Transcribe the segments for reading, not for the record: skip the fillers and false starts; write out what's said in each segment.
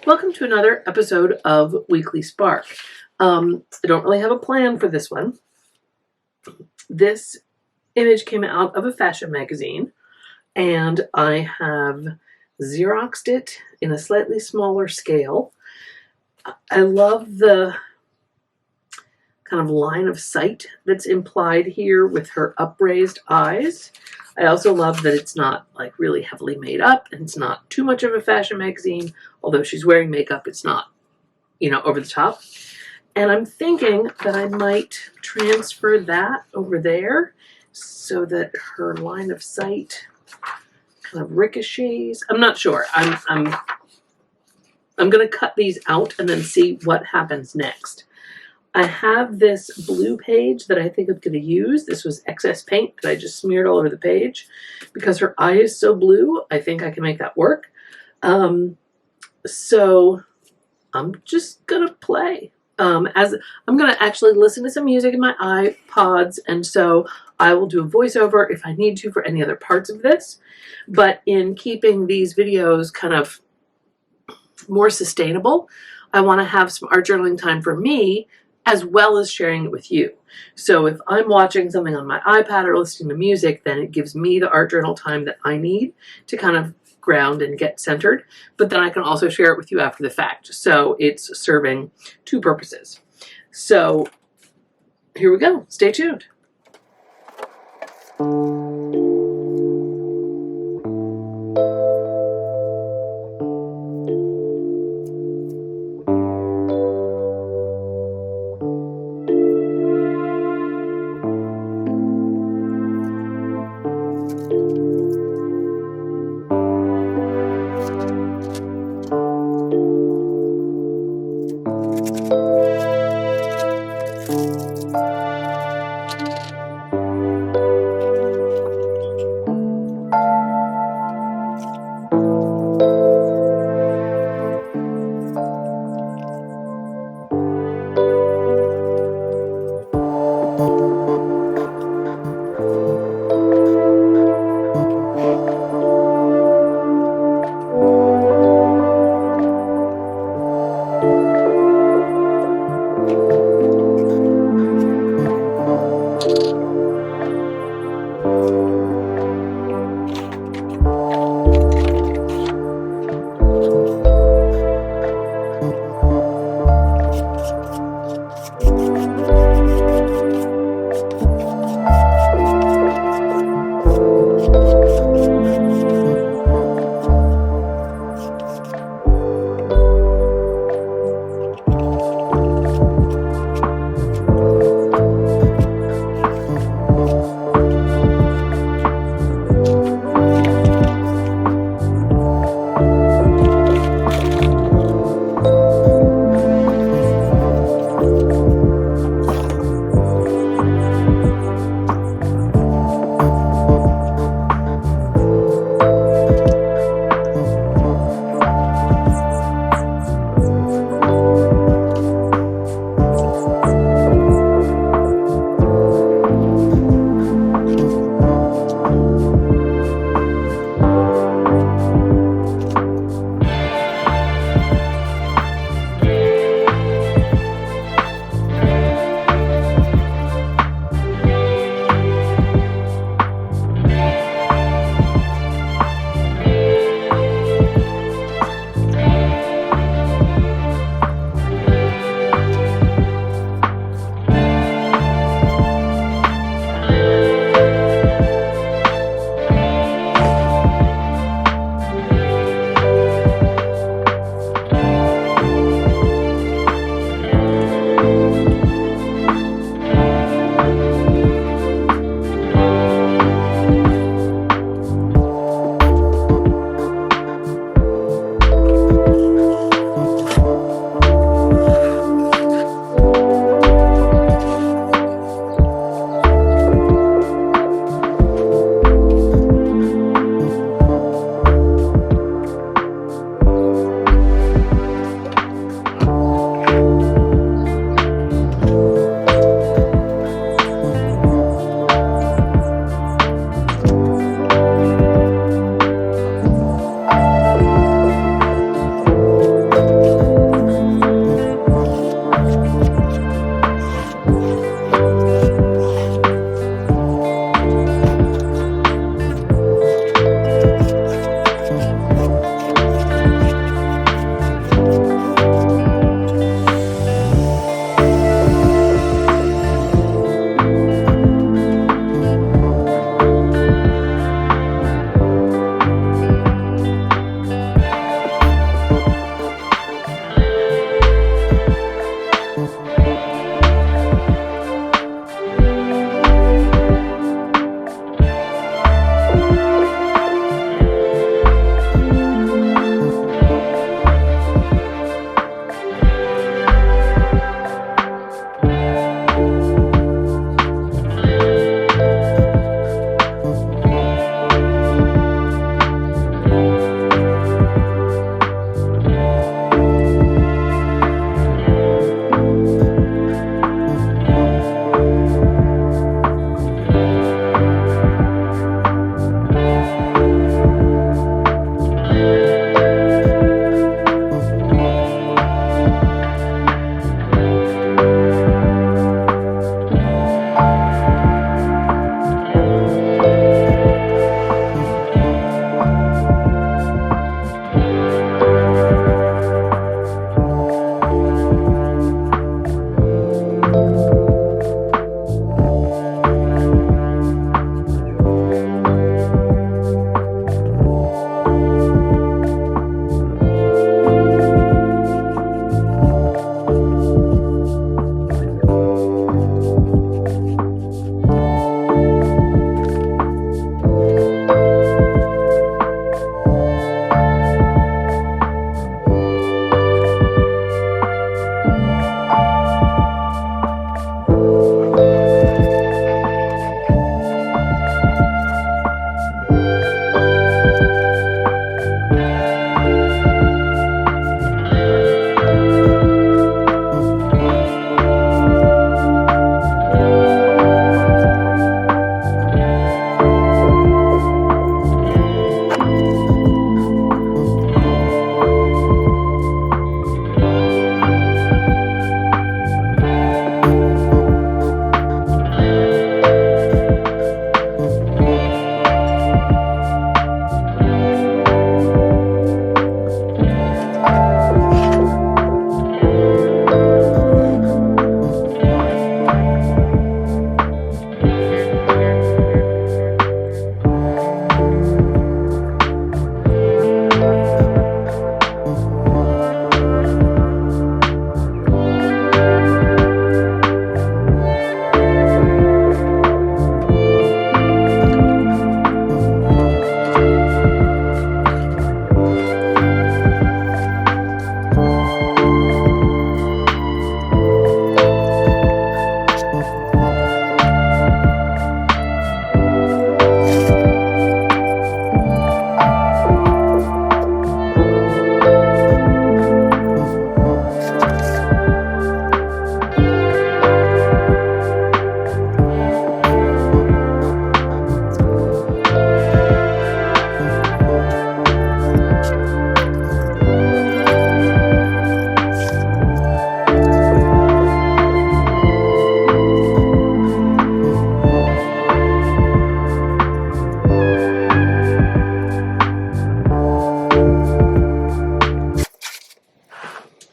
Welcome to another episode of Weekly Spark. I don't really have a plan for this one. This image came out of a fashion magazine, and I have Xeroxed it in a slightly smaller scale. I love the kind of line of sight that's implied here with her upraised eyes. I also love that it's not like really heavily made up and it's not too much of a fashion magazine. Although she's wearing makeup, it's not, over the top. And I'm thinking that I might transfer that over there so that her line of sight kind of ricochets. I'm not sure. I'm going to cut these out and then see what happens next. I have this blue page that I think I'm going to use. This was excess paint that I just smeared all over the page. Because her eye is so blue, I think I can make that work. So I'm just going to play. As I'm going to actually listen to some music in my iPods, and so I will do a voiceover if I need to for any other parts of this. But in keeping these videos kind of more sustainable, I want to have some art journaling time for me as well as sharing it with you. So if I'm watching something on my iPad or listening to music, then it gives me the art journal time that I need to kind of ground and get centered, but then I can also share it with you after the fact. So it's serving two purposes. So here we go. Stay tuned.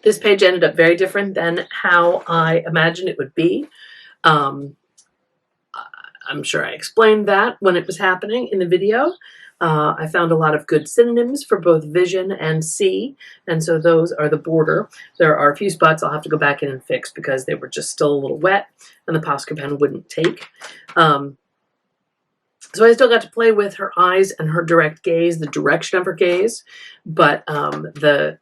This page ended up very different than how I imagined it would be. I'm sure I explained that when it was happening in the video. I found a lot of good synonyms for both vision and see, and so those are the border. There are a few spots I'll have to go back in and fix because they were just still a little wet and the Posca pen wouldn't take. So I still got to play with her eyes and her direct gaze, the direction of her gaze, but the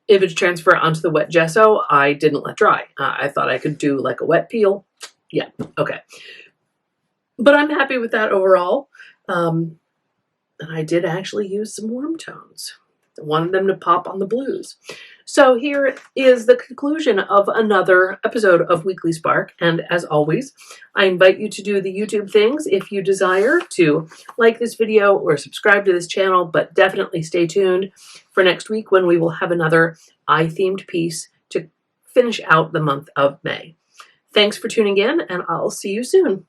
image transfer onto the wet gesso, I didn't let dry. I thought I could do like a wet peel. Yeah, okay. But I'm happy with that overall. And I did actually use some warm tones. I wanted them to pop on the blues. So here is the conclusion of another episode of Weekly Spark. And as always, I invite you to do the YouTube things if you desire to like this video or subscribe to this channel, but definitely stay tuned for next week when we will have another eye-themed piece to finish out the month of May. Thanks for tuning in, and I'll see you soon.